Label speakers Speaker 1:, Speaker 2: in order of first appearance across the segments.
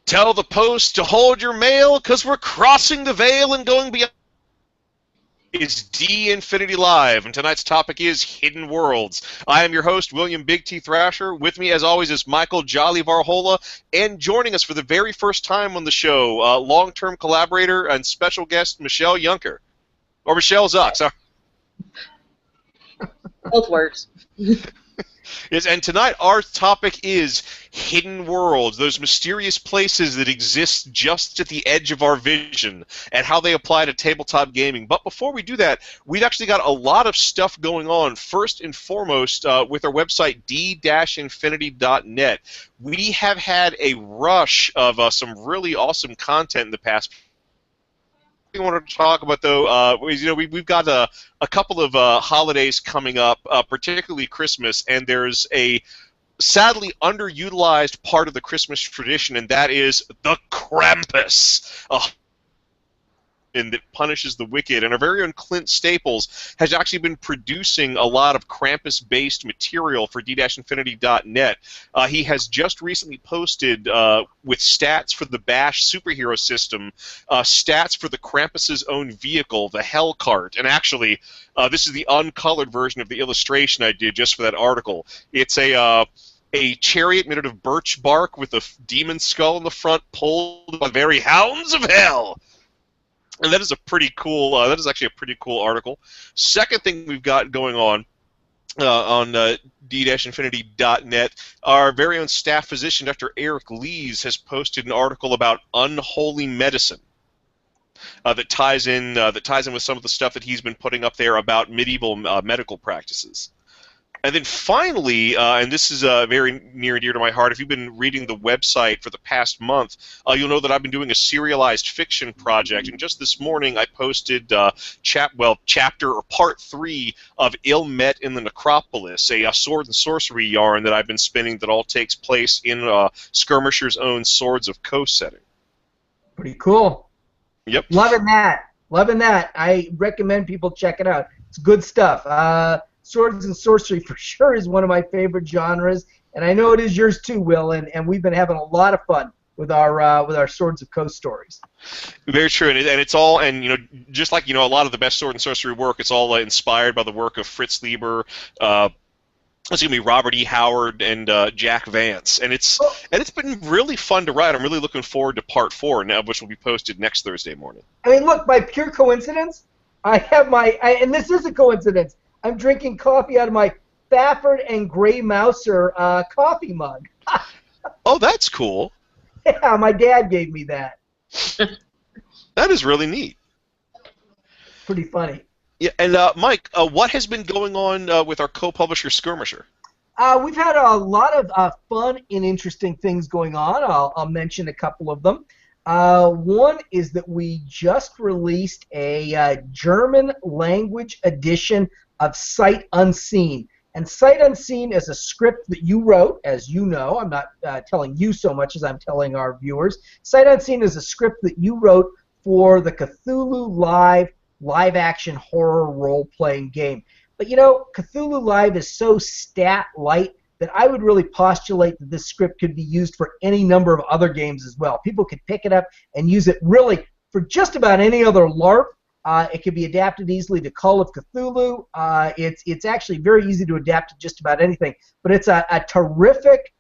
Speaker 1: Tell the post to hold your mail, because we're crossing the veil and going beyond. It's D Infinity Live, and tonight's topic is Hidden Worlds. I am your host, William Big T Thrasher. With me, as always, is Michael Jolly Varhola, and joining us for the very first time on the show, long-term collaborator and special guest, Michelle Yunker. Or Michelle Zuck, sorry.
Speaker 2: Both works.
Speaker 1: Yes, and tonight our topic is hidden worlds, those mysterious places that exist just at the edge of our vision, and how they apply to tabletop gaming. But before we do that, we've actually got a lot of stuff going on. First and foremost, with our website, d-infinity.net, we have had a rush of some really awesome content in the past. We want to talk about, though, we've got a couple of holidays coming up, particularly Christmas, and there's a sadly underutilized part of the Christmas tradition, and that is the Krampus. And that punishes the wicked. And our very own Clint Staples has actually been producing a lot of Krampus-based material for d-infinity.net. He has just recently posted, with stats for the Bash superhero system, stats for the Krampus's own vehicle, the Hell Cart. And actually, this is the uncolored version of the illustration I did just for that article. It's a chariot made out of birch bark with a demon skull in the front, pulled by the very hounds of hell. And that is a pretty cool. That is actually a pretty cool article. Second thing we've got going on d-infinity.net, our very own staff physician, Dr. Eric Lees, has posted an article about unholy medicine that ties in with some of the stuff that he's been putting up there about medieval medical practices. And then finally, and this is very near and dear to my heart, if you've been reading the website for the past month, you'll know that I've been doing a serialized fiction project. And just this morning, I posted chapter or part 3 of Ill Met in the Necropolis, a sword and sorcery yarn that I've been spinning that all takes place in Skirmisher's own Swords of Coast setting.
Speaker 3: Pretty cool.
Speaker 1: Yep.
Speaker 3: Loving that. Loving that. I recommend people check it out. It's good stuff. Swords and sorcery for sure is one of my favorite genres, and I know it is yours too, Will. And we've been having a lot of fun with our Swords of Coast stories.
Speaker 1: Very true, and it's all, and just like a lot of the best sword and sorcery work, it's all inspired by the work of Fritz Lieber. It's gonna be Robert E. Howard and Jack Vance, and it's been really fun to write. I'm really looking forward to part 4, now, which will be posted next Thursday morning.
Speaker 3: I mean, look, by pure coincidence, I have and this is a coincidence. I'm drinking coffee out of my Bafford and Grey Mouser coffee mug.
Speaker 1: Oh, that's cool.
Speaker 3: Yeah, my dad gave me that.
Speaker 1: That is really neat.
Speaker 3: Pretty funny.
Speaker 1: Yeah, and Mike, what has been going on with our co-publisher Skirmisher?
Speaker 3: We've had a lot of fun and interesting things going on. I'll mention a couple of them. One is that we just released a German language edition of Sight Unseen. And Sight Unseen is a script that you wrote, as you know. I'm not telling you so much as I'm telling our viewers. Sight Unseen is a script that you wrote for the Cthulhu live-action horror role-playing game. But Cthulhu Live is so stat-light that I would really postulate that this script could be used for any number of other games as well. People could pick it up and use it really for just about any other LARP. It can be adapted easily to Call of Cthulhu. It's actually very easy to adapt to just about anything. But it's a terrific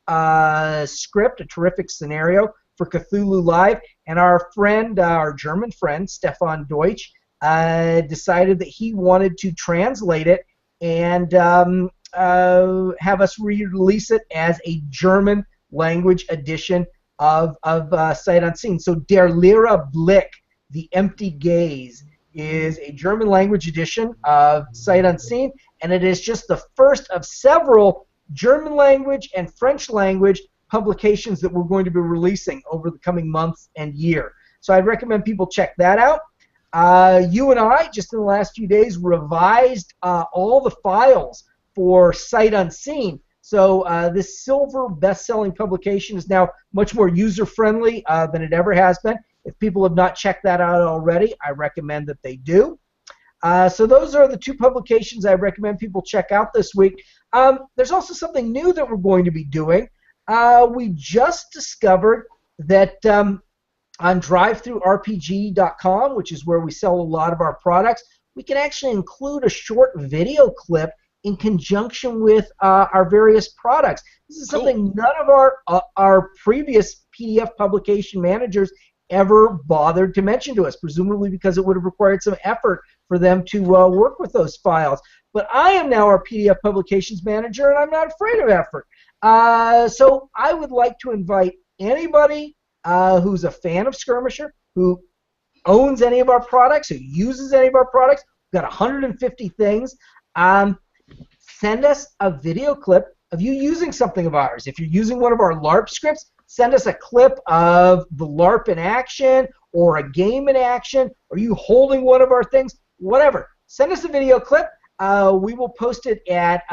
Speaker 3: script, a terrific scenario for Cthulhu Live. And our friend, our German friend, Stefan Deutsch, decided that he wanted to translate it and have us re-release it as a German language edition of Sight Unseen. So Der leere Blick, The Empty Gaze, is a German language edition of Sight Unseen, and it is just the first of several German language and French language publications that we're going to be releasing over the coming months and year. So I'd recommend people check that out. You and I, just in the last few days, revised all the files for Sight Unseen. So this silver best-selling publication is now much more user-friendly than it ever has been. If people have not checked that out already, I recommend that they do. So those are the two publications I recommend people check out this week. There's also something new that we're going to be doing. We just discovered that on drivethrurpg.com, which is where we sell a lot of our products, we can actually include a short video clip in conjunction with our various products. This is
Speaker 1: Cool.
Speaker 3: something none of our previous PDF publication managers ever bothered to mention to us, presumably because it would have required some effort for them to work with those files. But I am now our PDF publications manager, and I'm not afraid of effort. So I would like to invite anybody who's a fan of Skirmisher, who owns any of our products, who uses any of our products. We've got 150 things. Send us a video clip of you using something of ours. If you're using one of our LARP scripts, send us a clip of the LARP in action or a game in action, or you holding one of our things, whatever. Send us a video clip. We will post it at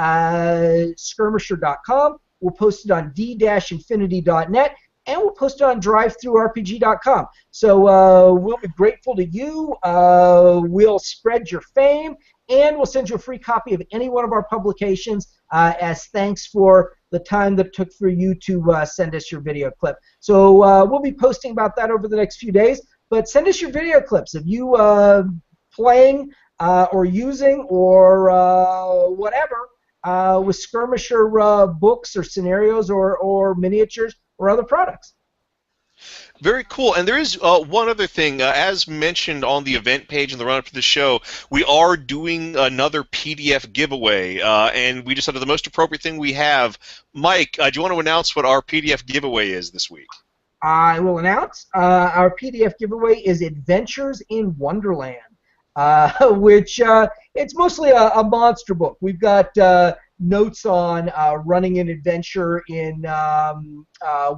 Speaker 3: skirmisher.com. We'll post it on d-infinity.net, and we'll post it on drivethrurpg.com. So we'll be grateful to you. We'll spread your fame, and we'll send you a free copy of any one of our publications as thanks for the time that it took for you to send us your video clip. So we'll be posting about that over the next few days, but send us your video clips of you playing or using or whatever with Skirmisher books or scenarios or miniatures or other products.
Speaker 1: Very cool. And there is one other thing. As mentioned on the event page in the run-up to the show, we are doing another PDF giveaway, and we decided the most appropriate thing we have. Mike, do you want to announce what our PDF giveaway is this week?
Speaker 3: I will announce our PDF giveaway is Adventures in Wonderland, which it's mostly a monster book. We've got notes on running an adventure in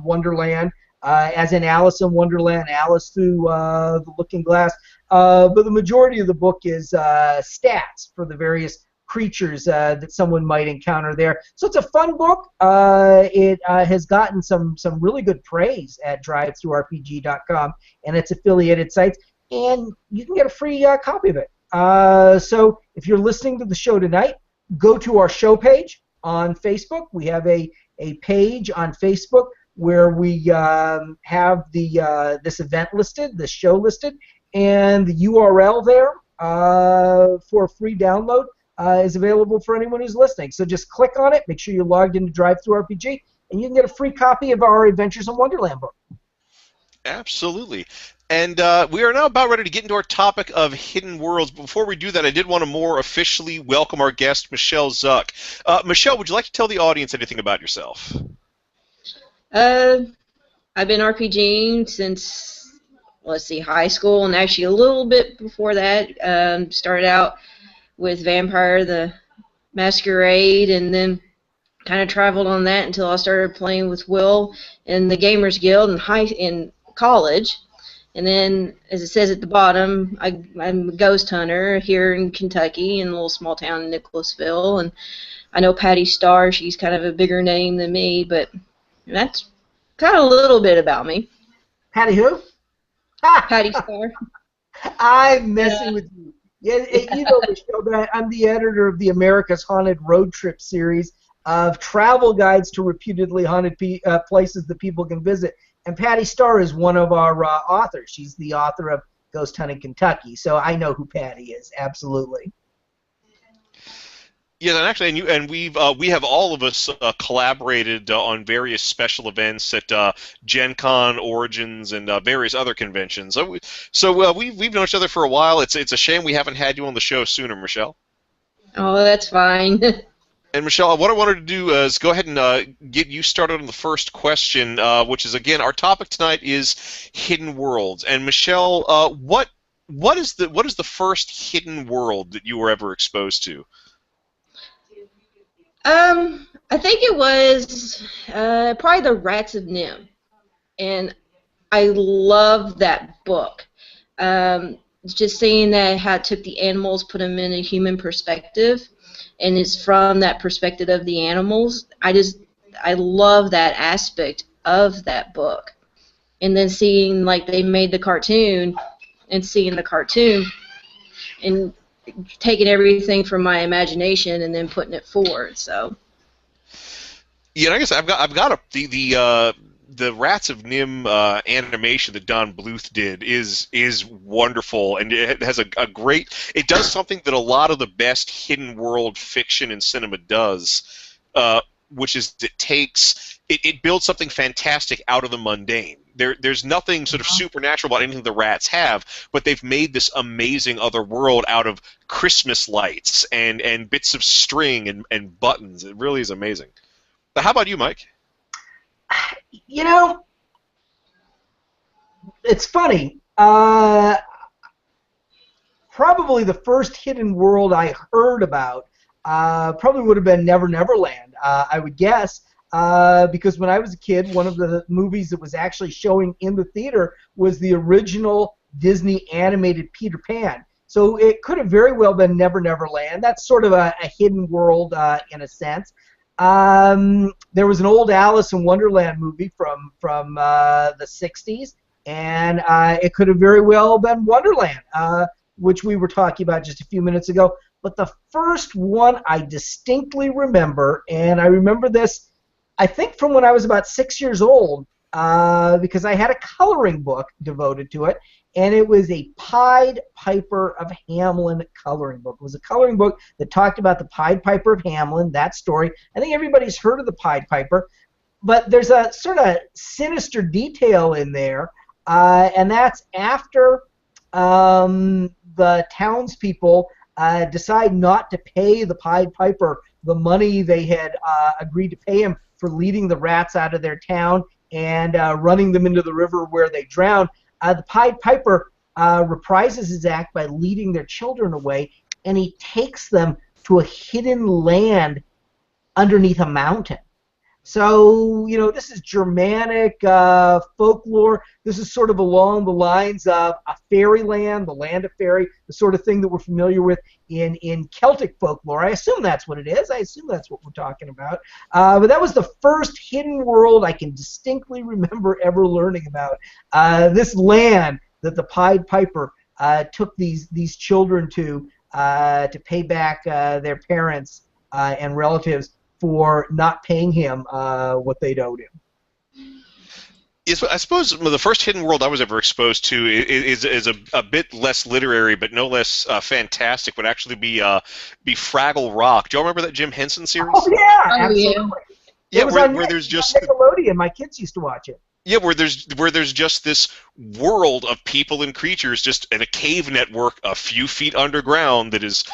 Speaker 3: Wonderland, as in Alice in Wonderland, Alice Through the Looking Glass. But the majority of the book is stats for the various creatures that someone might encounter there. So it's a fun book. It has gotten some really good praise at drivethrurpg.com and its affiliated sites, and you can get a free copy of it. So if you're listening to the show tonight, go to our show page on Facebook. We have a page on Facebook where we have this event listed, this show listed, and the URL there for a free download is available for anyone who's listening. So just click on it, make sure you're logged into DriveThruRPG, and you can get a free copy of our Adventures in Wonderland book.
Speaker 1: Absolutely. And we are now about ready to get into our topic of hidden worlds. But before we do that, I did want to more officially welcome our guest, Michelle Zuck. Michelle, would you like to tell the audience anything about yourself?
Speaker 2: I've been RPGing since, let's see, high school, and actually a little bit before that. Started out with Vampire the Masquerade, and then kind of traveled on that until I started playing with Will in the Gamers Guild in college. And then, as it says at the bottom, I'm a ghost hunter here in Kentucky, in a little small town in Nicholasville. And I know Patty Starr, she's kind of a bigger name than me, but that's kind of a little bit about me.
Speaker 3: Patty who?
Speaker 2: Patty Starr.
Speaker 3: I'm messing with you. Yeah, you know, Michelle, but I'm the editor of the America's Haunted Road Trip series of travel guides to reputedly haunted places that people can visit. And Patty Starr is one of our authors. She's the author of Ghost Hunting Kentucky, so I know who Patty is, absolutely.
Speaker 1: Yeah, and actually, we have all of us collaborated on various special events at Gen Con, Origins, and various other conventions. So we've known each other for a while. It's a shame we haven't had you on the show sooner, Michelle.
Speaker 2: Oh, that's fine.
Speaker 1: And Michelle, what I wanted to do is go ahead and get you started on the first question, which is, again, our topic tonight is hidden worlds. And Michelle, what is the first hidden world that you were ever exposed to?
Speaker 2: I think it was probably the Rats of Nim, and I love that book. Just seeing that how it took the animals, put them in a human perspective, and it's from that perspective of the animals. I love that aspect of that book, and then seeing like they made the cartoon, and seeing the cartoon, and taking everything from my imagination and then putting it forward. So.
Speaker 1: Yeah, I guess I've got the the Rats of Nim animation that Don Bluth did is wonderful, and it has a great. It does something that a lot of the best hidden world fiction and cinema does, which is it builds something fantastic out of the mundane. There's nothing sort of supernatural about anything the rats have, but they've made this amazing other world out of Christmas lights and bits of string and buttons. It really is amazing. But how about you, Mike?
Speaker 3: You know, it's funny. Probably the first hidden world I heard about probably would have been Never Never Land, I would guess. Because when I was a kid, one of the movies that was actually showing in the theater was the original Disney animated Peter Pan. So it could have very well been Never Never Land. That's sort of a hidden world in a sense. There was an old Alice in Wonderland movie from the 60s, and it could have very well been Wonderland, which we were talking about just a few minutes ago. But the first one I distinctly remember, and I remember this I think from when I was about 6 years old, because I had a coloring book devoted to it, and it was a Pied Piper of Hamelin coloring book. It was a coloring book that talked about the Pied Piper of Hamelin, that story. I think everybody's heard of the Pied Piper, but there's a sort of sinister detail in there, and that's after the townspeople decide not to pay the Pied Piper the money they had agreed to pay him for leading the rats out of their town and running them into the river where they drowned. The Pied Piper reprises his act by leading their children away, and he takes them to a hidden land underneath a mountain. So, you know, this is Germanic folklore. This is sort of along the lines of a fairyland, the land of fairy, the sort of thing that we're familiar with in Celtic folklore. I assume that's what it is. I assume that's what we're talking about. But that was the first hidden world I can distinctly remember ever learning about. This land that the Pied Piper took these children to pay back their parents and relatives for not paying him what they'd owed him.
Speaker 1: Yes, I suppose the first hidden world I was ever exposed to is a bit less literary, but no less fantastic. Would actually be Fraggle Rock. Do you all remember that Jim Henson series?
Speaker 3: Oh yeah, absolutely.
Speaker 1: Yeah,
Speaker 3: it was
Speaker 1: where there's just
Speaker 3: Nickelodeon. My kids used to watch it.
Speaker 1: Yeah, where there's just this world of people and creatures just in a cave network a few feet underground that is.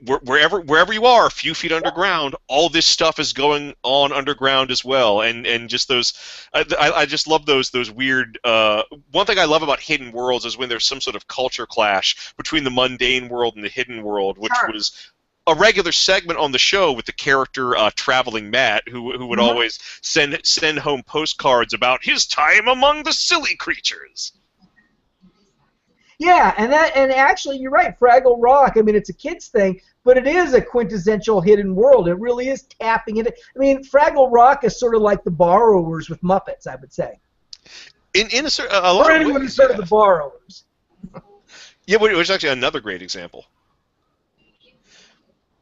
Speaker 1: Wherever you are, a few feet underground, all this stuff is going on underground as well, and just those, I just love those weird. One thing I love about hidden worlds is when there's some sort of culture clash between the mundane world and the hidden world, which was a regular segment on the show with the character Traveling Matt, who would always send home postcards about his time among the silly creatures.
Speaker 3: Yeah, and actually, you're right, Fraggle Rock. I mean, it's a kids thing, but it is a quintessential hidden world. It really is tapping into. I mean, Fraggle Rock is sort of like the Borrowers with Muppets, I would say.
Speaker 1: In a lot
Speaker 3: or
Speaker 1: of
Speaker 3: anyone
Speaker 1: ways,
Speaker 3: who's heard of the Borrowers.
Speaker 1: Yeah, which is actually another great example.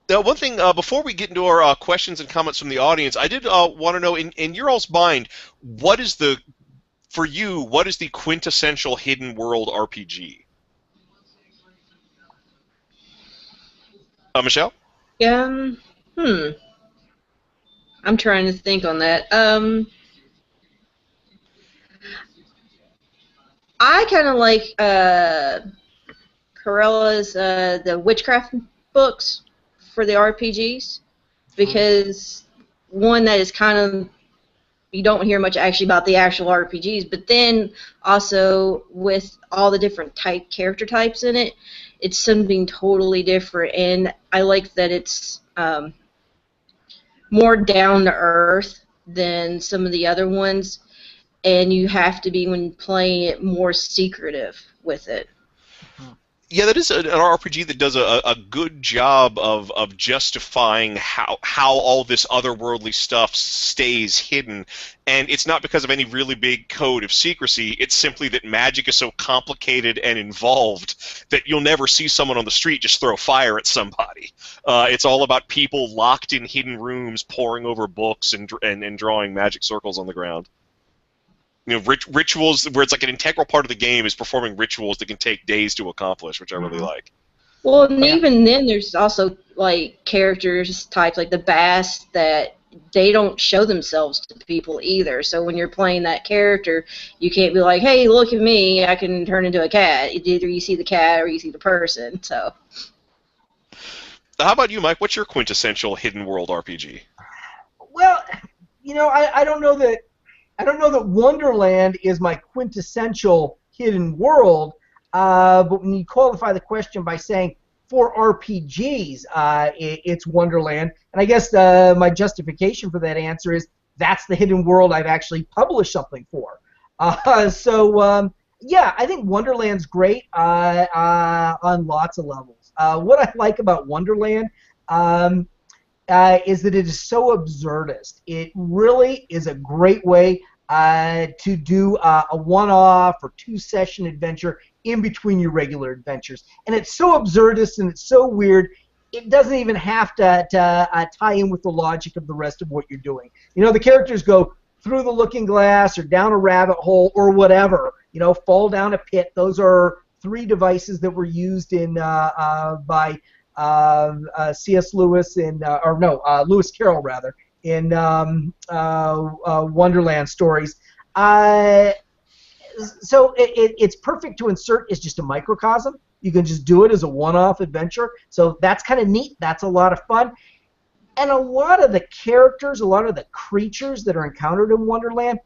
Speaker 1: Now, one thing before we get into our questions and comments from the audience, I did want to know, in your all's mind, for you, what is the quintessential hidden world RPG? Michelle?
Speaker 2: I'm trying to think on that. I kind of like Corella's the witchcraft books for the RPGs because one that is kind of you don't hear much actually about the actual RPGs, but then also with all the different character types in it, it's something totally different, and I like that it's more down to earth than some of the other ones, and you have to be, when playing it, more secretive with it.
Speaker 1: Yeah, that is an RPG that does a good job of justifying how all this otherworldly stuff stays hidden, and it's not because of any really big code of secrecy. It's simply that magic is so complicated and involved that you'll never see someone on the street just throw fire at somebody. It's all about people locked in hidden rooms, poring over books and drawing magic circles on the ground. rituals where it's like an integral part of the game is performing rituals that can take days to accomplish, which I really like.
Speaker 2: Well, and
Speaker 3: Yeah.
Speaker 2: even then, there's also like characters types like the bass that they don't show themselves to people either. So when you're playing that character, you can't be like, "Hey, look at me! I can turn into a cat." Either you see the cat or you see the person. So.
Speaker 1: How about you, Mike? What's your quintessential hidden world RPG?
Speaker 3: Well, I don't know that Wonderland is my quintessential hidden world, but when you qualify the question by saying for RPGs, it's Wonderland, and I guess my justification for that answer is that's the hidden world I've actually published something for. Yeah, I think Wonderland's great on lots of levels. What I like about Wonderland is that it is so absurdist. It really is a great way to do a one-off or two-session adventure in between your regular adventures. And it's so absurdist and it's so weird, it doesn't even have to tie in with the logic of the rest of what you're doing. The characters go through the looking glass or down a rabbit hole or whatever, fall down a pit. Those are 3 devices that were used in by C.S. Lewis Lewis Carroll rather in Wonderland stories. So it's perfect to insert as just a microcosm. You can just do it as a one-off adventure. So that's kind of neat. That's a lot of fun. And a lot of the characters, a lot of the creatures that are encountered in Wonderland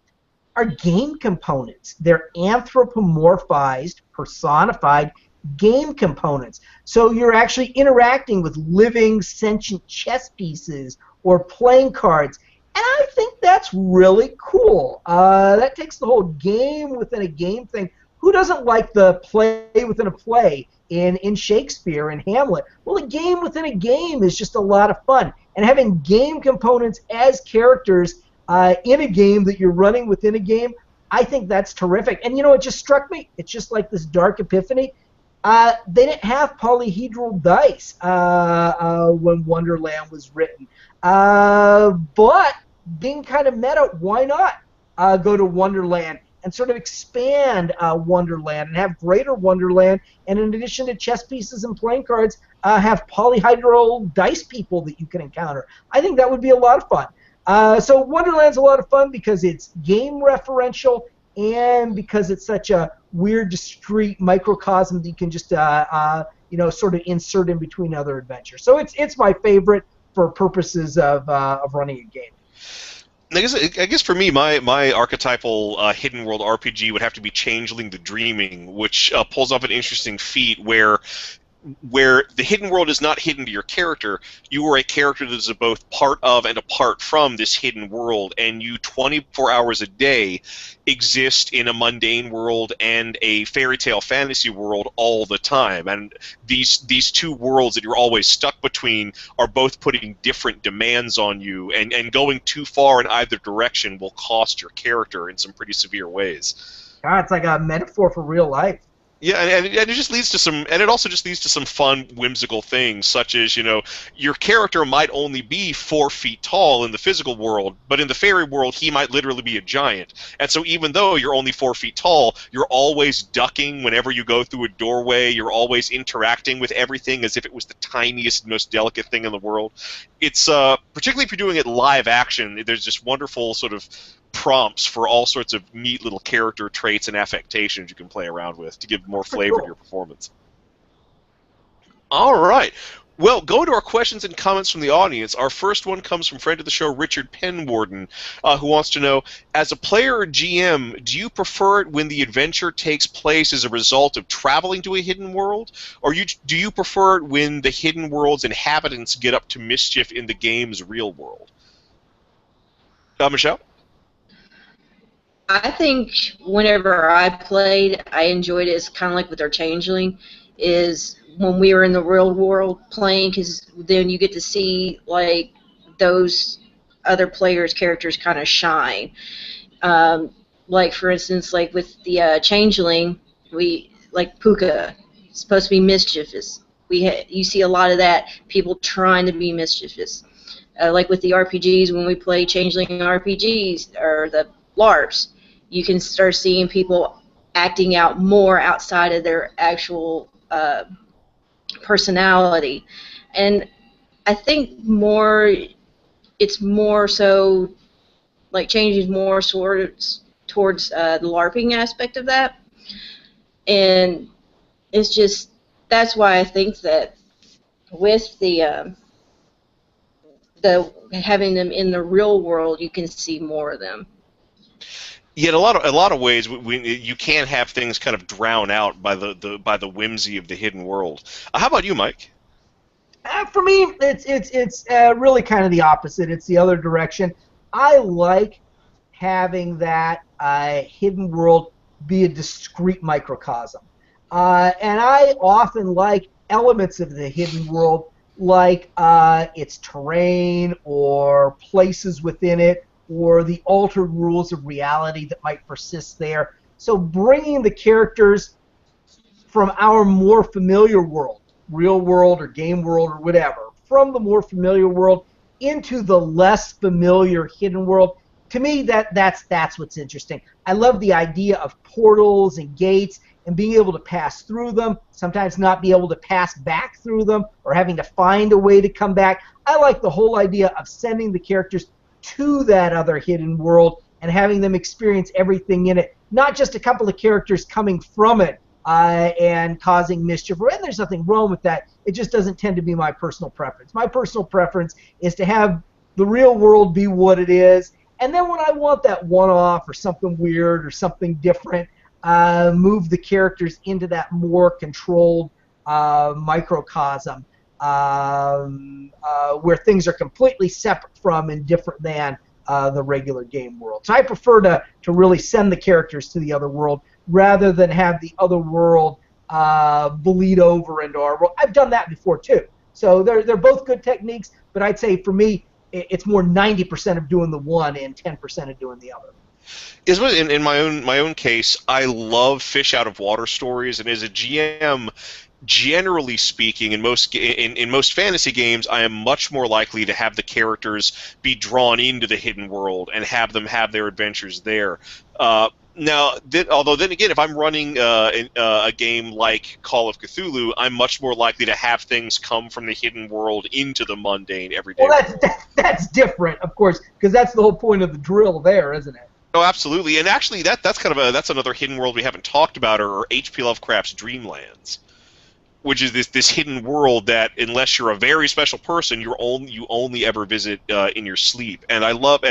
Speaker 3: are game components. They're anthropomorphized, personified game components. So you're actually interacting with living, sentient chess pieces or playing cards. And I think that's really cool. That takes the whole game within a game thing. Who doesn't like the play within a play in Shakespeare and Hamlet? Well, a game within a game is just a lot of fun. And having game components as characters in a game that you're running within a game, I think that's terrific. And it just struck me. It's just like this dark epiphany. They didn't have polyhedral dice when Wonderland was written. But being kind of meta, why not go to Wonderland and sort of expand Wonderland and have greater Wonderland, and in addition to chess pieces and playing cards, have polyhedral dice people that you can encounter. I think that would be a lot of fun. So Wonderland's a lot of fun because it's game referential and because it's such a weird, discrete microcosm that you can just sort of insert in between other adventures. So it's my favorite for purposes of running a game.
Speaker 1: I guess for me, my archetypal hidden world RPG would have to be Changeling the Dreaming, which pulls off an interesting feat where the hidden world is not hidden to your character. You are a character that is both part of and apart from this hidden world, and you 24 hours a day exist in a mundane world and a fairy tale fantasy world all the time. And these 2 worlds that you're always stuck between are both putting different demands on you, and going too far in either direction will cost your character in some pretty severe ways.
Speaker 3: God, it's like a metaphor for real life.
Speaker 1: Yeah, and it just leads to it also just leads to some fun, whimsical things, such as, your character might only be 4 feet tall in the physical world, but in the fairy world, he might literally be a giant. And so even though you're only 4 feet tall, you're always ducking whenever you go through a doorway. You're always interacting with everything as if it was the tiniest, most delicate thing in the world. It's particularly if you're doing it live action, there's just wonderful sort of prompts for all sorts of neat little character traits and affectations you can play around with to give more flavor to your performance. All right. Well, going to our questions and comments from the audience, our first one comes from friend of the show, Richard Penwarden, who wants to know, as a player or GM, do you prefer it when the adventure takes place as a result of traveling to a hidden world, or do you prefer it when the hidden world's inhabitants get up to mischief in the game's real world? Michelle?
Speaker 2: I think whenever I played, I enjoyed it. It's kind of like with our Changeling, is when we were in the real world playing, because then you get to see like those other players' characters kind of shine. Like for instance, like with the Changeling, like Puka, supposed to be mischievous. You see a lot of that, people trying to be mischievous. Like with the RPGs, when we play Changeling RPGs or the LARPs, you can start seeing people acting out more outside of their actual personality. And I think it's more so like changing more towards the LARPing aspect of that. And it's just, that's why I think that with the having them in the real world, you can see more of them.
Speaker 1: Yet a lot of ways, you can have things kind of drown out by the whimsy of the hidden world. How about you, Mike?
Speaker 3: For me, it's really kind of the opposite. It's the other direction. I like having that hidden world be a discrete microcosm. And I often like elements of the hidden world, like its terrain or places within it, or the altered rules of reality that might persist there. So bringing the characters from our more familiar world, real world or game world or whatever, from the more familiar world into the less familiar hidden world, to me that's what's interesting. I love the idea of portals and gates and being able to pass through them, sometimes not be able to pass back through them or having to find a way to come back. I like the whole idea of sending the characters to that other hidden world and having them experience everything in it, not just a couple of characters coming from it and causing mischief. And there's nothing wrong with that. It just doesn't tend to be my personal preference. My personal preference is to have the real world be what it is, and then when I want that one-off or something weird or something different, move the characters into that more controlled microcosm where things are completely separate from and different than the regular game world. So I prefer to really send the characters to the other world rather than have the other world bleed over into our world. I've done that before too. So they're both good techniques, but I'd say for me it's more 90% of doing the one and 10% of doing the other.
Speaker 1: In my own case, I love fish out of water stories, and as a GM, generally speaking, in most fantasy games, I am much more likely to have the characters be drawn into the hidden world and have them have their adventures there. Although then again, if I'm running a game like Call of Cthulhu, I'm much more likely to have things come from the hidden world into the mundane everyday world.
Speaker 3: That's different, of course, because that's the whole point of the drill there, isn't it?
Speaker 1: Oh, absolutely. And actually, that's another hidden world we haven't talked about, or H.P. Lovecraft's Dreamlands, which is this hidden world that, unless you're a very special person, you only ever visit in your sleep. And I love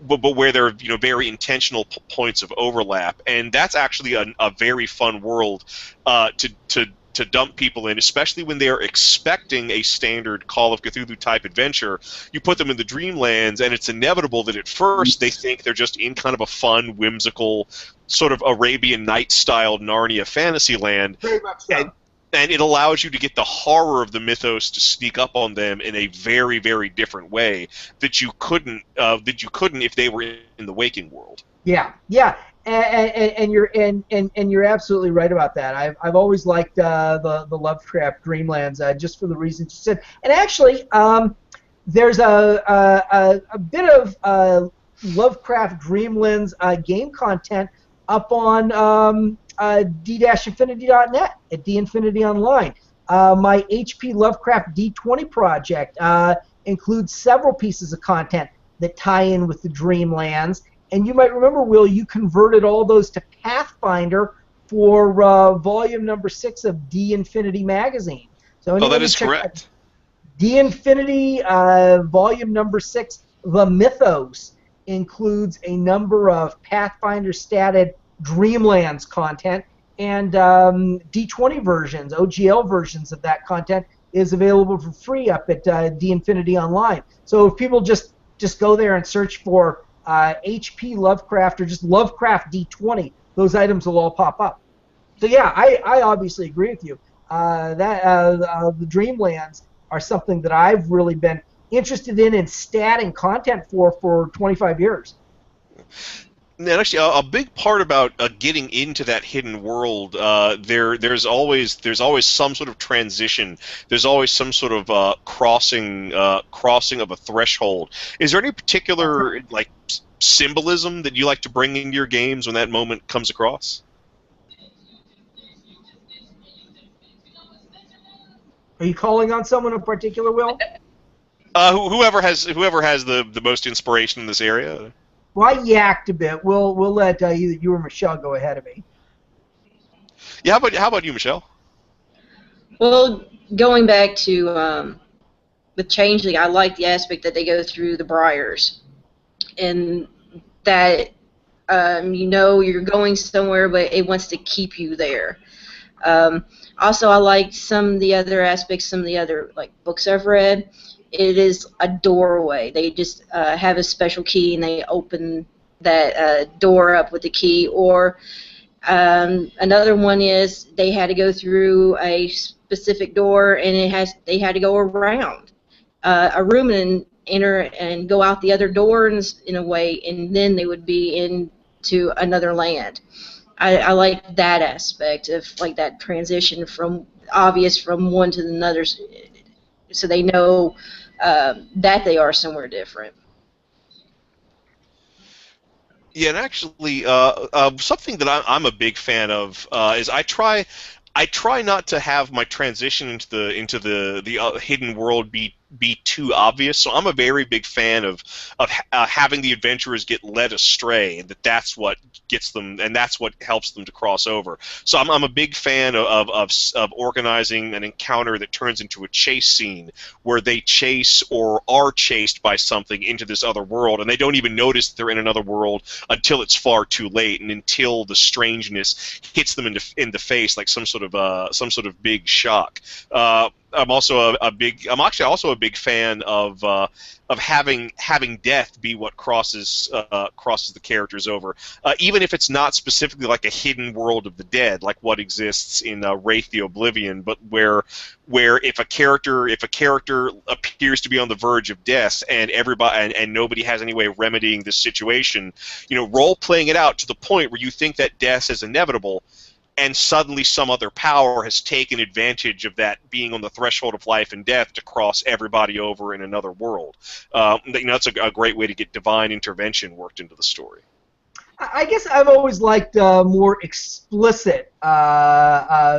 Speaker 1: but where there are very intentional points of overlap, and that's actually a very fun world to dump people in, especially when they are expecting a standard Call of Cthulhu type adventure. You put them in the Dreamlands, and it's inevitable that at first they think they're just in kind of a fun, whimsical, sort of Arabian Nights-style Narnia fantasy land.
Speaker 3: Very much so.
Speaker 1: And it allows you to get the horror of the mythos to sneak up on them in a very, very different way that you couldn't if they were in the waking world.
Speaker 3: Yeah, and you're absolutely right about that. I've always liked the Lovecraft Dreamlands just for the reasons you said. And actually, there's a bit of Lovecraft Dreamlands game content up on d-infinity.net at D-Infinity Online. My HP Lovecraft D20 project includes several pieces of content that tie in with the Dreamlands. And you might remember, Will, you converted all those to Pathfinder for volume number 6 of D-Infinity magazine. So
Speaker 1: that is correct.
Speaker 3: D-Infinity volume number 6, The Mythos, includes a number of Pathfinder-statted Dreamlands content, and D20 versions, OGL versions of that content is available for free up at D-Infinity Online. So if people just go there and search for HP Lovecraft or just Lovecraft D20, those items will all pop up. So yeah, I obviously agree with you. The Dreamlands are something that I've really been interested in and statting content for 25 years.
Speaker 1: And actually, a big part about getting into that hidden world, there's always some sort of transition. There's always some sort of crossing of a threshold. Is there any particular symbolism that you like to bring into your games when that moment comes across?
Speaker 3: Are you calling on someone in particular, Will?
Speaker 1: Whoever has the most inspiration in this area.
Speaker 3: Well, I yacked a bit. We'll let either you or Michelle go ahead of me.
Speaker 1: Yeah, how about you, Michelle?
Speaker 2: Well, going back to with Changeling, I like the aspect that they go through the briars, and that you're going somewhere, but it wants to keep you there. Um, Also, I like some of the other aspects, some of the other like books I've read. It is a doorway. They just have a special key and they open that door up with the key. Or another one is they had to go through a specific door and they had to go around a room and enter and go out the other door in a way, and then they would be into another land. I like that aspect of like that transition from obvious from one to another, so they know that they are somewhere different.
Speaker 1: Yeah, and actually, something that I'm a big fan of is I try not to have my transition into the hidden world be too obvious. So I'm a very big fan of having the adventurers get led astray, and that's what gets them, and that's what helps them to cross over. So I'm a big fan of organizing an encounter that turns into a chase scene where they chase or are chased by something into this other world, and they don't even notice that they're in another world until it's far too late, and until the strangeness hits them in the face like some sort of big shock. I'm actually also a big fan of having death be what crosses the characters over, even if it's not specifically like a hidden world of the dead, like what exists in Wraith the Oblivion, but where if a character appears to be on the verge of death and everybody and nobody has any way of remedying this situation, role playing it out to the point where you think that death is inevitable, and suddenly some other power has taken advantage of that being on the threshold of life and death to cross everybody over in another world. That's a great way to get divine intervention worked into the story.
Speaker 3: I guess I've always liked more explicit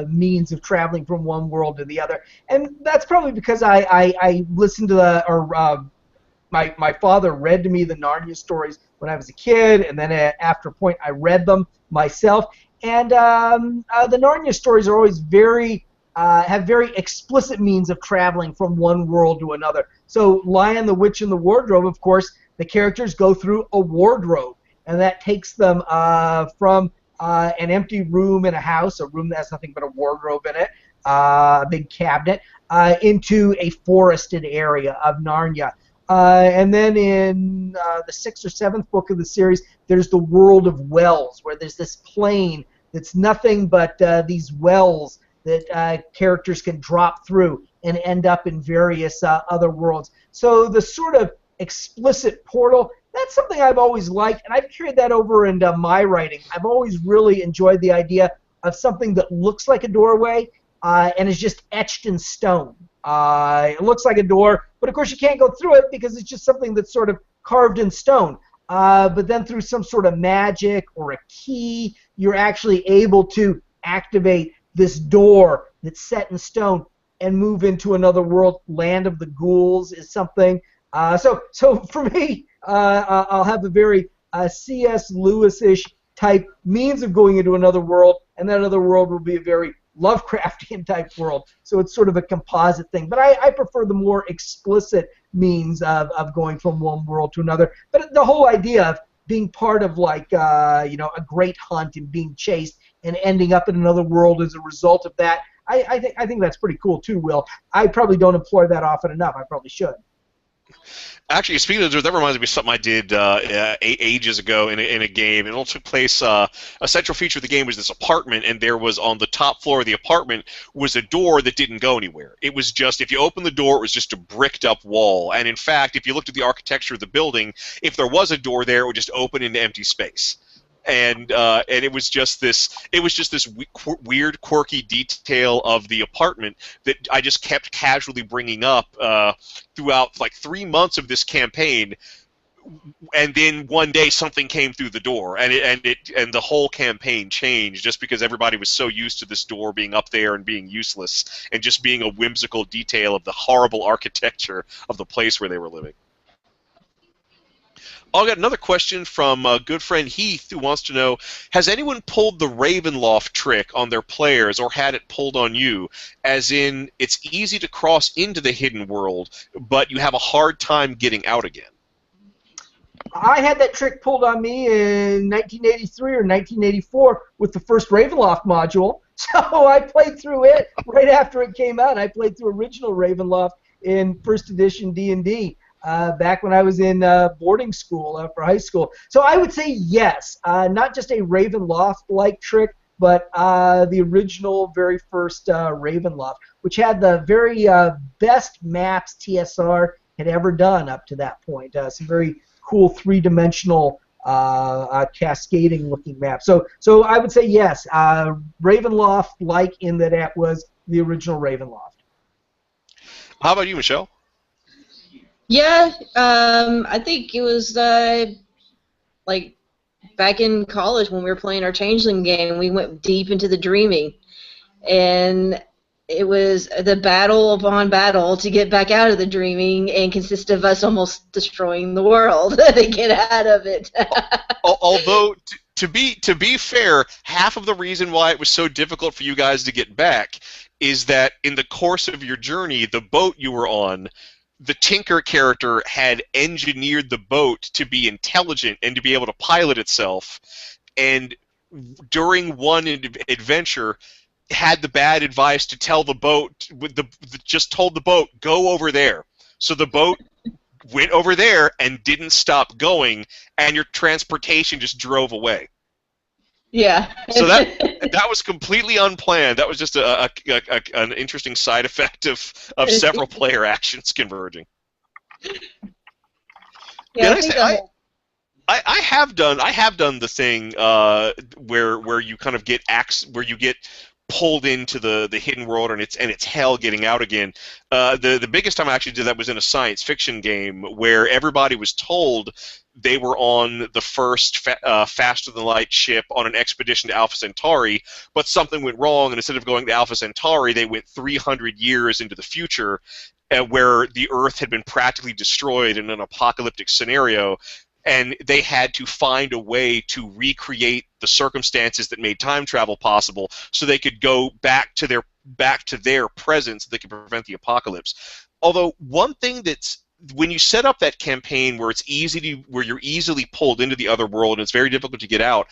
Speaker 3: means of traveling from one world to the other, and that's probably because I listened to my father read to me the Narnia stories when I was a kid, and then after a point I read them myself. And the Narnia stories are always have very explicit means of traveling from one world to another. So Lion, the Witch, and the Wardrobe, of course, the characters go through a wardrobe, and that takes them from an empty room in a house, a room that has nothing but a wardrobe in it, a big cabinet, into a forested area of Narnia. And then in the 6th or 7th book of the series, there's the world of wells, where there's this plain that's nothing but these wells that characters can drop through and end up in various other worlds. So the sort of explicit portal, that's something I've always liked, and I've carried that over into my writing. I've always really enjoyed the idea of something that looks like a doorway and is just etched in stone. It looks like a door, but of course you can't go through it because it's just something that's sort of carved in stone. But then through some sort of magic or a key, you're actually able to activate this door that's set in stone and move into another world. Land of the Ghouls is something. So for me, I'll have a very C.S. Lewis-ish type means of going into another world, and that other world will be a very Lovecraftian type world. So it's sort of a composite thing. But I prefer the more explicit means of going from one world to another. But the whole idea of being part of like a great hunt and being chased and ending up in another world as a result of that, I think that's pretty cool too, Will. I probably don't employ that often enough. I probably should.
Speaker 1: Actually, speaking of that reminds me of something I did ages ago in a game. It all took place. A central feature of the game was this apartment, and there was on the top floor of the apartment was a door that didn't go anywhere. It was just, if you opened the door, it was just a bricked up wall. And in fact, if you looked at the architecture of the building, if there was a door there, it would just open into empty space. And it was just this weird, quirky detail of the apartment that I just kept casually bringing up throughout like 3 months of this campaign, and then one day something came through the door, and the whole campaign changed just because everybody was so used to this door being up there and being useless and just being a whimsical detail of the horrible architecture of the place where they were living. I got another question from a good friend Heath, who wants to know, has anyone pulled the Ravenloft trick on their players or had it pulled on you? As in, it's easy to cross into the hidden world, but you have a hard time getting out again.
Speaker 3: I had that trick pulled on me in 1983 or 1984 with the first Ravenloft module. So I played through it right after it came out. I played through original Ravenloft in first edition D&D back when I was in boarding school for high school. So I would say yes, not just a Ravenloft-like trick, but the original very first Ravenloft, which had the very best maps TSR had ever done up to that point. Some very cool three-dimensional cascading-looking map. So I would say yes, Ravenloft-like in that it was the original Ravenloft.
Speaker 1: How about you, Michelle?
Speaker 2: Yeah, I think it was like back in college when we were playing our Changeling game. We went deep into the dreaming, and it was the battle upon battle to get back out of the dreaming, and consist of us almost destroying the world to get out of it.
Speaker 1: Although, to be fair, half of the reason why it was so difficult for you guys to get back is that in the course of your journey, the boat you were on, the Tinker character had engineered the boat to be intelligent and to be able to pilot itself, and during one adventure had the bad advice to tell the boat, just told the boat, go over there. So the boat went over there and didn't stop going, and your transportation just drove away.
Speaker 2: Yeah.
Speaker 1: So that was completely unplanned. That was just an interesting side effect of several player actions converging.
Speaker 2: Yeah,
Speaker 1: I have done the thing where you kind of get where you get pulled into the hidden world, and it's hell getting out again. The biggest time I actually did that was in a science fiction game where everybody was told they were on the first faster-than-light ship on an expedition to Alpha Centauri, but something went wrong, and instead of going to Alpha Centauri, they went 300 years into the future, where the Earth had been practically destroyed in an apocalyptic scenario, and they had to find a way to recreate the circumstances that made time travel possible so they could go back to their present so they could prevent the apocalypse. Although one thing that's, when you set up that campaign where you're easily pulled into the other world and it's very difficult to get out,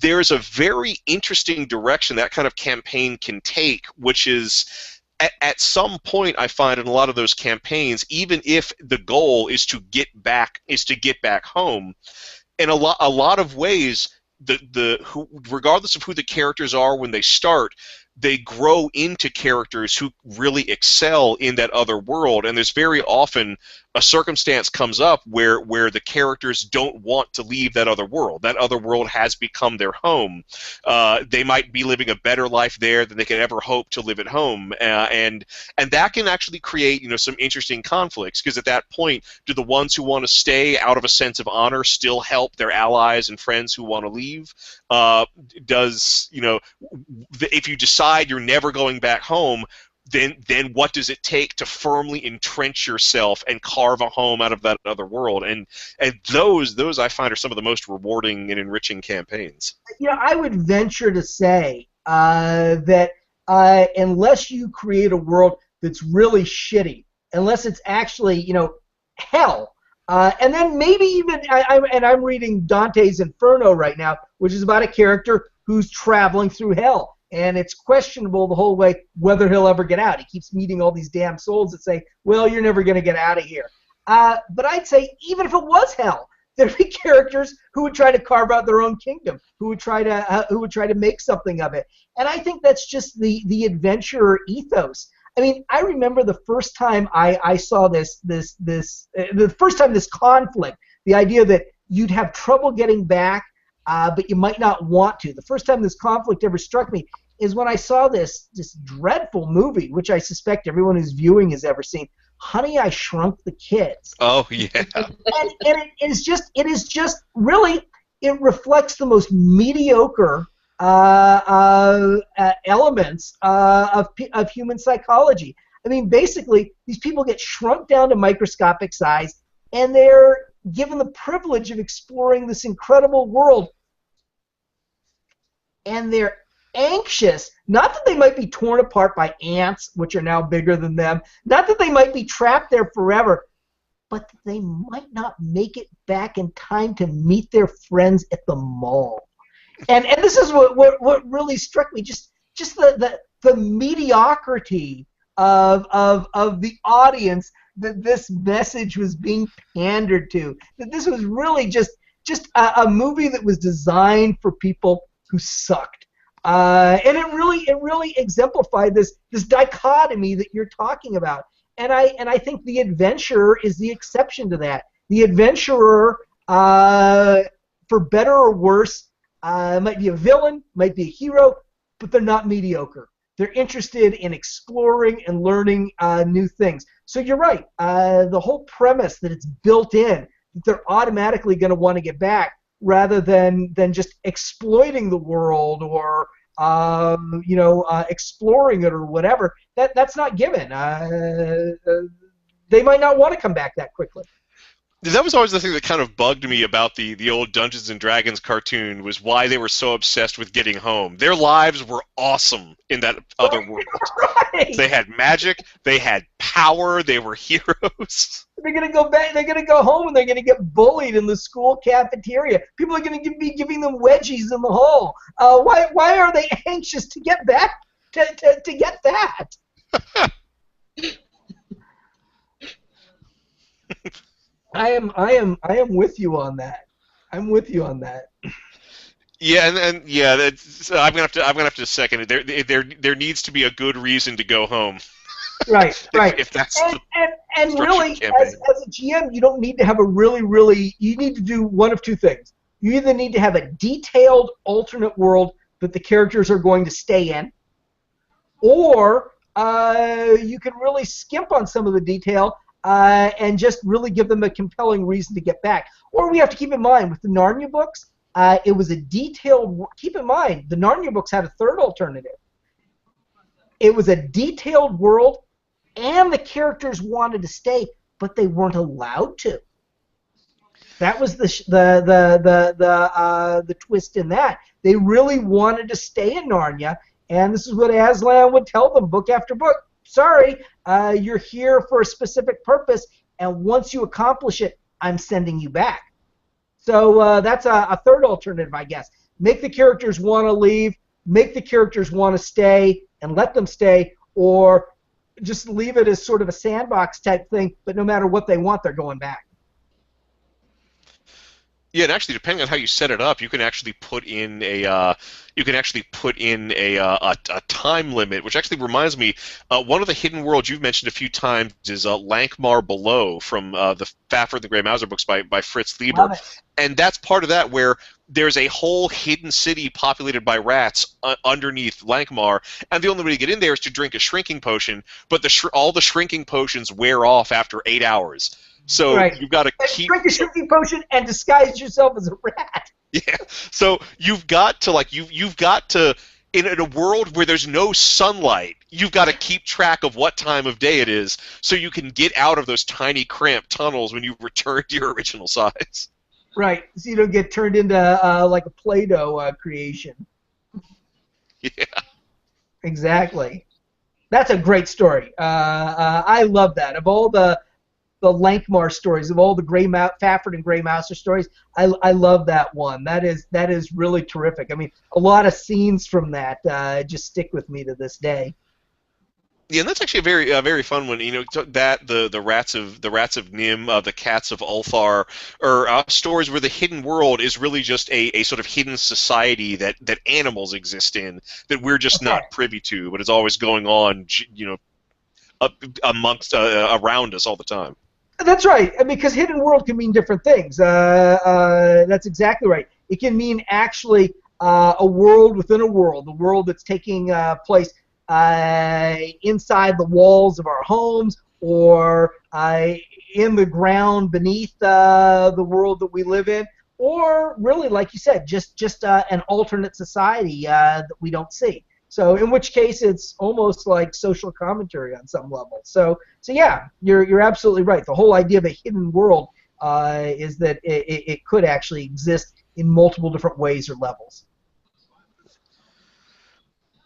Speaker 1: there's a very interesting direction that kind of campaign can take, which is at some point I find in a lot of those campaigns, even if the goal is to get back home, in a lot of ways, regardless of who the characters are when they start, they grow into characters who really excel in that other world, and there's very often a circumstance comes up where the characters don't want to leave that other world. That other world has become their home. They might be living a better life there than they could ever hope to live at home, and that can actually create some interesting conflicts, because at that point, do the ones who want to stay out of a sense of honor still help their allies and friends who want to leave? If you decide you're never going back home, then what does it take to firmly entrench yourself and carve a home out of that other world? And those I find are some of the most rewarding and enriching campaigns.
Speaker 3: I would venture to say that unless you create a world that's really shitty, unless it's actually hell, and then maybe even I'm reading Dante's Inferno right now, which is about a character who's traveling through hell. And it's questionable the whole way whether he'll ever get out. He keeps meeting all these damn souls that say, well, you're never going to get out of here. But I'd say even if it was hell, there'd be characters who would try to carve out their own kingdom, who would try to make something of it. And I think that's just the adventurer ethos. I mean, I remember the first time I saw the first time this conflict, the idea that you'd have trouble getting back, but you might not want to. The first time this conflict ever struck me is when I saw this dreadful movie, which I suspect everyone who's viewing has ever seen, Honey, I Shrunk the Kids.
Speaker 1: Oh yeah.
Speaker 3: And it is just really, it reflects the most mediocre elements of human psychology. I mean, basically, these people get shrunk down to microscopic size, and they're given the privilege of exploring this incredible world, and they're anxious, not that they might be torn apart by ants, which are now bigger than them, not that they might be trapped there forever, but that they might not make it back in time to meet their friends at the mall. And this is what really struck me, just the mediocrity of the audience that this message was being pandered to. That this was really just a movie that was designed for people who sucked. And it really exemplified this dichotomy that you're talking about. And I think The Adventurer is the exception to that. The Adventurer, for better or worse, might be a villain, might be a hero, but they're not mediocre. They're interested in exploring and learning new things. So you're right. The whole premise that it's built in, that they're automatically going to want to get back, rather than just exploiting the world or exploring it or whatever, that's not given. They might not want to come back that quickly.
Speaker 1: That was always the thing that kind of bugged me about the old Dungeons and Dragons cartoon, was why they were so obsessed with getting home. Their lives were awesome in that other world.
Speaker 3: Right.
Speaker 1: They had magic, they had power, they were heroes.
Speaker 3: They're gonna go back. They're gonna go home and they're gonna get bullied in the school cafeteria. People are gonna be giving them wedgies in the hall. Why are they anxious to get back to get that? I am with you on that. I'm with you on that.
Speaker 1: Yeah, and yeah, I'm gonna have to second it. There needs to be a good reason to go home.
Speaker 3: Right.
Speaker 1: If that's
Speaker 3: and really, as a GM, you don't need to have you need to do one of two things. You either need to have a detailed alternate world that the characters are going to stay in, or you can really skimp on some of the detail and just really give them a compelling reason to get back. Or we have to keep in mind, with the Narnia books, it was a detailed. Keep in mind, the Narnia books had a third alternative. It was a detailed world, and the characters wanted to stay, but they weren't allowed to. That was the twist in that. They really wanted to stay in Narnia, and this is what Aslan would tell them book after book. Sorry, you're here for a specific purpose, and once you accomplish it, I'm sending you back. So that's a third alternative, I guess. Make the characters want to leave, make the characters want to stay, and let them stay, or just leave it as sort of a sandbox type thing, but no matter what they want, they're going back.
Speaker 1: Yeah, and actually, depending on how you set it up, you can actually put in a time limit, which actually reminds me, one of the hidden worlds you've mentioned a few times is Lankmar Below from the Fafhrd and the Grey Mouser books by Fritz Lieber, and that's part of that where there's a whole hidden city populated by rats underneath Lankmar, and the only way to get in there is to drink a shrinking potion, but all the shrinking potions wear off after 8 hours. So you've got to
Speaker 3: drink a shrinking potion and disguise yourself as a rat.
Speaker 1: Yeah. So you've got to in a world where there's no sunlight, you've got to keep track of what time of day it is so you can get out of those tiny cramped tunnels when you return to your original size.
Speaker 3: Right. So you don't get turned into like a Play-Doh creation.
Speaker 1: Yeah.
Speaker 3: Exactly. That's a great story. I love that. Of all the Lankmar stories, of all the Fafhrd and Grey Mouser stories, I love that one. That is really terrific. I mean, a lot of scenes from that just stick with me to this day.
Speaker 1: Yeah, and that's actually a very fun one. You know, that the rats of Nim, the cats of Ulthar, or stories where the hidden world is really just a sort of hidden society that animals exist in that we're just not privy to, but it's always going on, you know, amongst around us all the time.
Speaker 3: That's right, because hidden world can mean different things. That's exactly right. It can mean actually a world within a world that's taking place inside the walls of our homes, or in the ground beneath the world that we live in, or really, like you said, just an alternate society that we don't see. So in which case, it's almost like social commentary on some level. So yeah, you're absolutely right. The whole idea of a hidden world is that it could actually exist in multiple different ways or levels.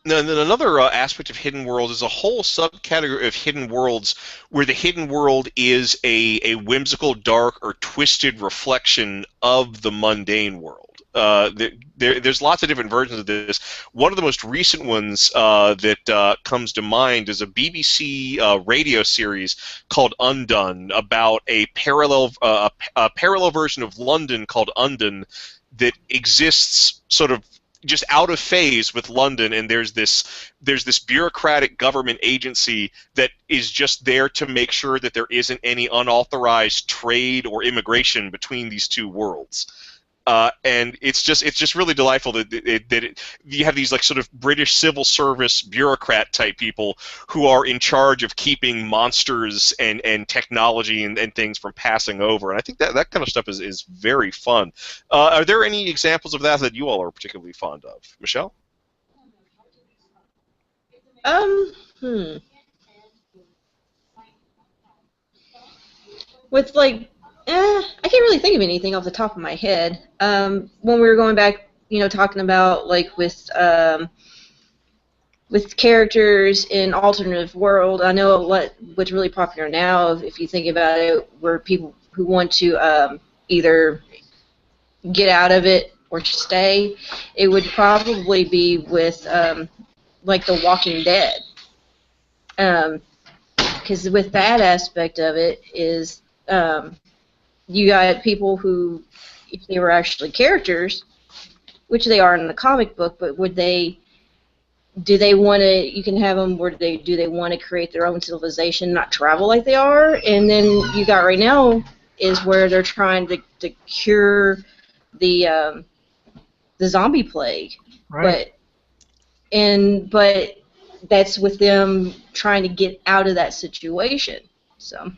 Speaker 1: Now, and then another aspect of hidden worlds is a whole subcategory of hidden worlds where the hidden world is a whimsical, dark, or twisted reflection of the mundane world. There's lots of different versions of this. One of the most recent ones that comes to mind is a BBC radio series called Undone, about a parallel version of London called Undone that exists sort of just out of phase with London, and there's this bureaucratic government agency that is just there to make sure that there isn't any unauthorized trade or immigration between these two worlds. And it's just really delightful that you have these like sort of British civil service bureaucrat type people who are in charge of keeping monsters and technology and things from passing over. And I think that kind of stuff is very fun. Are there any examples of that you all are particularly fond of, Michelle?
Speaker 2: With like, I can't really think of anything off the top of my head. When we were going back, talking about like with characters in alternative world, I know what's really popular now, if you think about it, were people who want to either get out of it or stay. It would probably be with like The Walking Dead, because with that aspect of it is you got people who, if they were actually characters, which they are in the comic book, but do they want to, you can have them where do they want to create their own civilization, not travel like they are? And then you got right now is where they're trying to cure the zombie plague.
Speaker 3: Right.
Speaker 2: But that's with them trying to get out of that situation. So.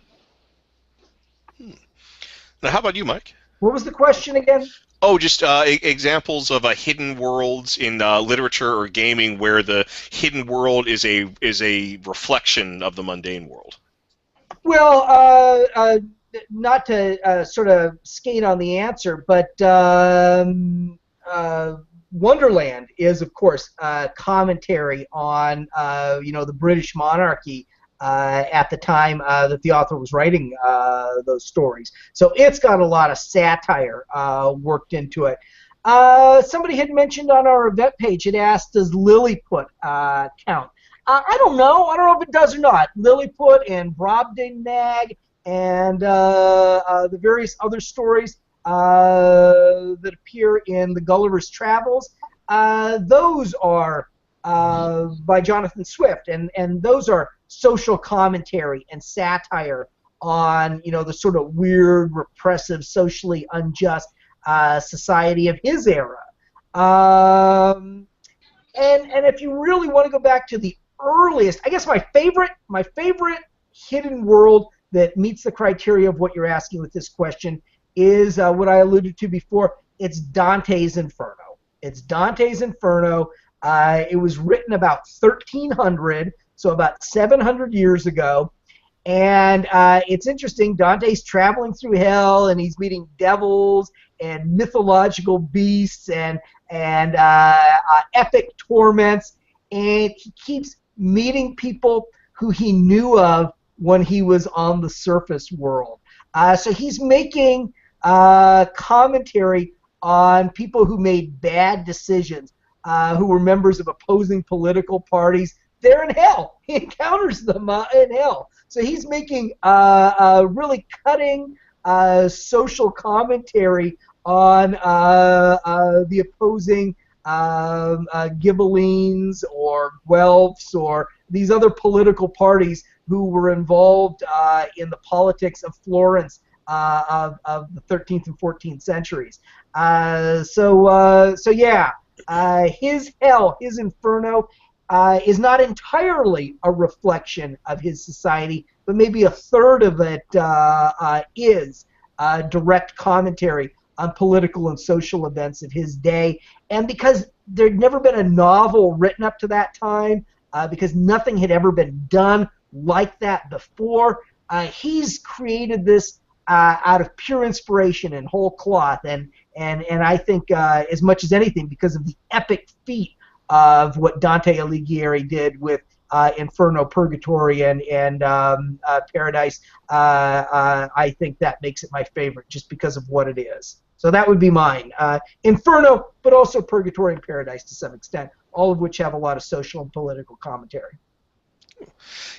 Speaker 1: Now, how about you, Mike?
Speaker 3: What was the question again?
Speaker 1: Oh, just examples of hidden worlds in literature or gaming where the hidden world is a reflection of the mundane world.
Speaker 3: Well, not to sort of skate on the answer, but Wonderland is, of course, commentary on the British monarchy at the time that the author was writing those stories. So it's got a lot of satire worked into it. Somebody had mentioned on our event page, it asked, does Lilliput count? I don't know. I don't know if it does or not. Lilliput and Brobdingnag and the various other stories that appear in the Gulliver's Travels, those are by Jonathan Swift, and those are social commentary and satire on the sort of weird, repressive, socially unjust society of his era. And if you really want to go back to the earliest, I guess my favorite hidden world that meets the criteria of what you're asking with this question is what I alluded to before. It's Dante's Inferno. It's Dante's Inferno. It was written about 1300, so about 700 years ago. And it's interesting. Dante's traveling through hell, and he's meeting devils and mythological beasts and epic torments. And he keeps meeting people who he knew of when he was on the surface world. So he's making commentary on people who made bad decisions, who were members of opposing political parties. They're in hell. He encounters them in hell. So he's making really cutting social commentary on the opposing Ghibellines or Guelphs or these other political parties who were involved in the politics of Florence of the 13th and 14th centuries. So yeah, his hell, his inferno, is not entirely a reflection of his society, but maybe a third of it is direct commentary on political and social events of his day. And because there'd never been a novel written up to that time, because nothing had ever been done like that before, he's created this out of pure inspiration and whole cloth, and I think as much as anything because of the epic feat of what Dante Alighieri did with Inferno, Purgatory, and Paradise. I think that makes it my favorite just because of what it is. So that would be mine. Inferno, but also Purgatory and Paradise to some extent, all of which have a lot of social and political commentary.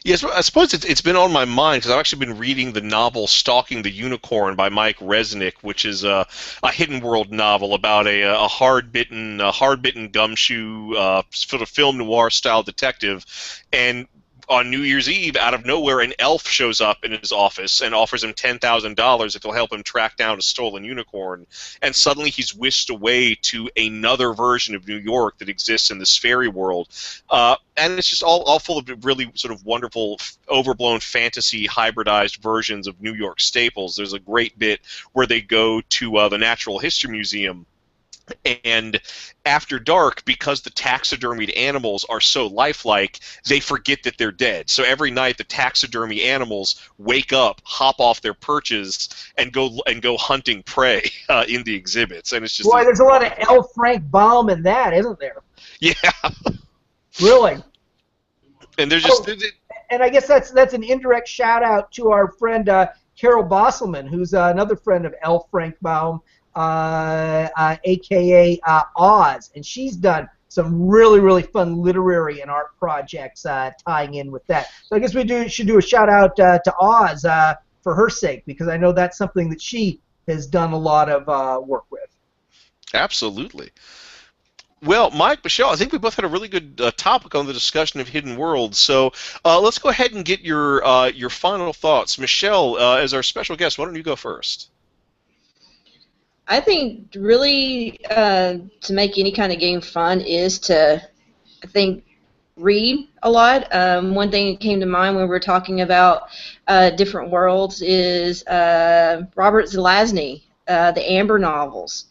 Speaker 1: Yes, I suppose it's been on my mind because I've actually been reading the novel "Stalking the Unicorn" by Mike Resnick, which is a hidden world novel about a hard-bitten gumshoe sort of film noir style detective, and on New Year's Eve, out of nowhere, an elf shows up in his office and offers him $10,000 if he'll help him track down a stolen unicorn. And suddenly he's whisked away to another version of New York that exists in this fairy world. And it's just all full of really sort of wonderful, overblown fantasy hybridized versions of New York staples. There's a great bit where they go to the Natural History Museum, and after dark, because the taxidermied animals are so lifelike, they forget that they're dead. So every night, the taxidermy animals wake up, hop off their perches, and go hunting prey in the exhibits. And it's just
Speaker 3: boy, there's a lot of L. Frank Baum in that, isn't there?
Speaker 1: Yeah,
Speaker 3: really.
Speaker 1: And there's just
Speaker 3: and I guess that's an indirect shout out to our friend Carol Bosselman, who's another friend of L. Frank Baum. A.K.A. Oz, and she's done some really, really fun literary and art projects tying in with that. So I guess we should do a shout out to Oz for her sake, because I know that's something that she has done a lot of work with.
Speaker 1: Absolutely. Well, Mike, Michelle, I think we both had a really good topic on the discussion of hidden worlds. So let's go ahead and get your final thoughts. Michelle, as our special guest, why don't you go first?
Speaker 2: I think really to make any kind of game fun is to, I think, read a lot. One thing that came to mind when we were talking about different worlds is Robert Zelazny, the Amber novels,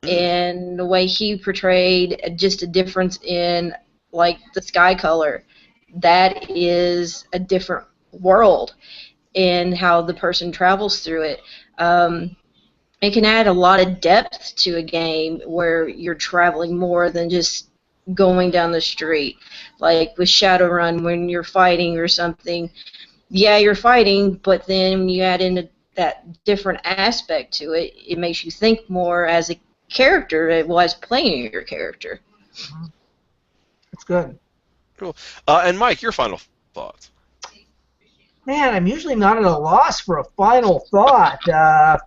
Speaker 2: and the way he portrayed just a difference in like the sky color. That is a different world and how the person travels through it. It can add a lot of depth to a game where you're traveling more than just going down the street. Like with Shadowrun, when you're fighting or something, yeah, you're fighting, but then when you add in that different aspect to it, it makes you think more as a character as well as playing your character.
Speaker 3: That's good.
Speaker 1: Cool. And Mike, your final thoughts.
Speaker 3: Man, I'm usually not at a loss for a final thought,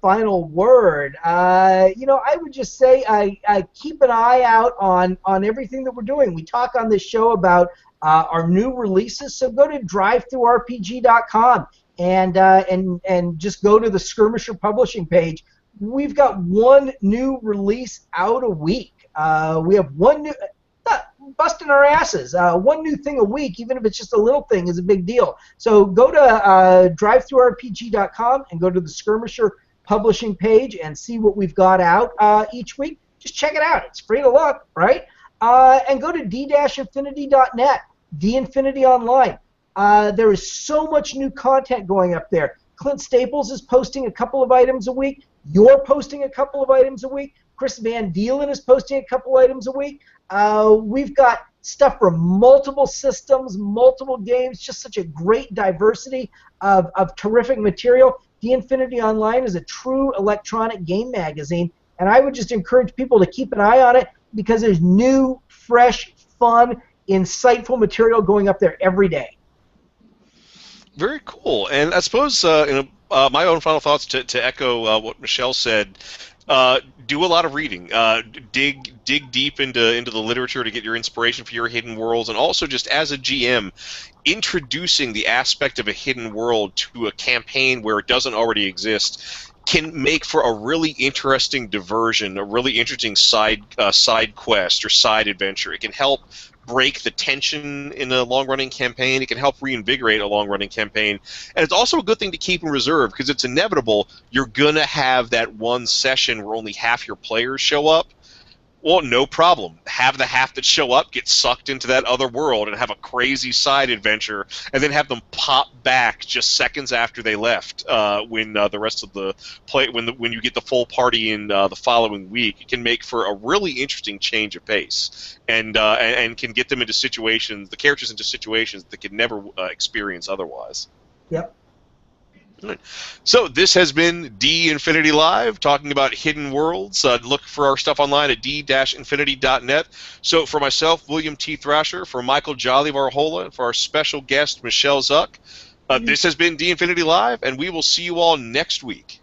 Speaker 3: final word. I would just say I keep an eye out on everything that we're doing. We talk on this show about our new releases, so go to drivethrurpg.com and just go to the Skirmisher publishing page. We've got one new release out a week. We have one new... busting our asses. One new thing a week, even if it's just a little thing, is a big deal. So go to drivethrurpg.com and go to the Skirmisher publishing page and see what we've got out each week. Just check it out. It's free to look, right? And go to d-infinity.net, D-Infinity Online. There is so much new content going up there. Clint Staples is posting a couple of items a week. You're posting a couple of items a week. Chris Van Deelen is posting a couple items a week. We've got stuff from multiple systems, multiple games, just such a great diversity of terrific material. D-Infinity Online is a true electronic game magazine, and I would just encourage people to keep an eye on it because there's new, fresh, fun, insightful material going up there every day.
Speaker 1: Very cool. And I suppose my own final thoughts to echo what Michelle said. Do a lot of reading. Dig deep into the literature to get your inspiration for your hidden worlds, and also just as a GM, introducing the aspect of a hidden world to a campaign where it doesn't already exist can make for a really interesting diversion, a really interesting side quest or side adventure. It can help break the tension in a long-running campaign. It can help reinvigorate a long-running campaign. And it's also a good thing to keep in reserve because it's inevitable you're going to have that one session where only half your players show up. Well, no problem. Have the half that show up get sucked into that other world and have a crazy side adventure, and then have them pop back just seconds after they left. When the rest of the play, when you get the full party in the following week, it can make for a really interesting change of pace, and can get them into situations, the characters into situations they could never experience otherwise.
Speaker 3: Yep.
Speaker 1: So this has been D Infinity Live, talking about hidden worlds. Look for our stuff online at d-infinity.net. So for myself, William T. Thrasher, for Michael Jolly Varhola, and for our special guest, Michelle Zuck, this has been D Infinity Live, and we will see you all next week.